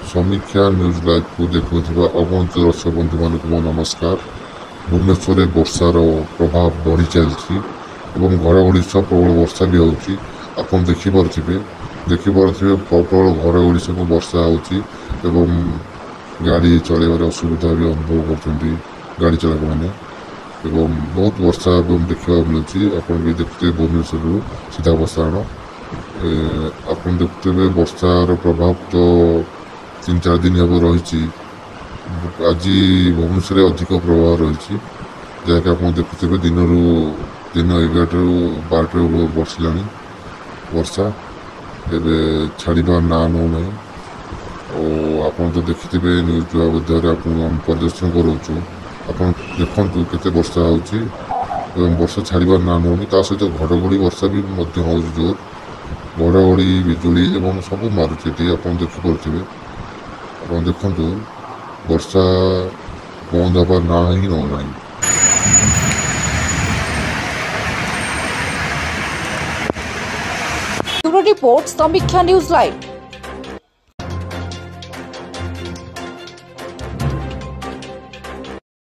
समीक्षा news live को देखुवा अगणित दर्शक बंधु मान मो नमस्कार। भुवनेश्वर वर्षार प्रभाव बढ़ी चलती घड़घड़ी सह प्रबल वर्षा भी होची। आपन देखिपे प्रबल घड़घड़ी सब वर्षा होची एवं गाड़ी चलैबार असुविधा भी अनुभव करछंती गाड़ी चालक मैंने एवं बहुत वर्षा देखा मिलूँ। आप देखते भुवनेश्वर सीधा प्रसारण आप देखते वर्षार प्रभाव तो 3-4 दिन हम रही। आज भुवनेश्वर अधिक प्रभाव रही जहाँकि आप देखुते दिन 11 ରୁ 12 बर्षा वर्षा एवं छाड़बार ना नौ ना। आप तो देखिथे न्यूज मध्य आप प्रदर्शन करोचु आप देखु केते वर्षा होची वर्षा छाड़बार ना नौनी सहित घड़घड़ी वर्षा भी हो जोर घड़घड़ी बिजुली एवं सब मारुचे आप देखिपे आप देखु वर्षा बंद हबार ना ही नौ ना। ब्यूरो रिपोर्ट समीक्षा न्यूज लाइव।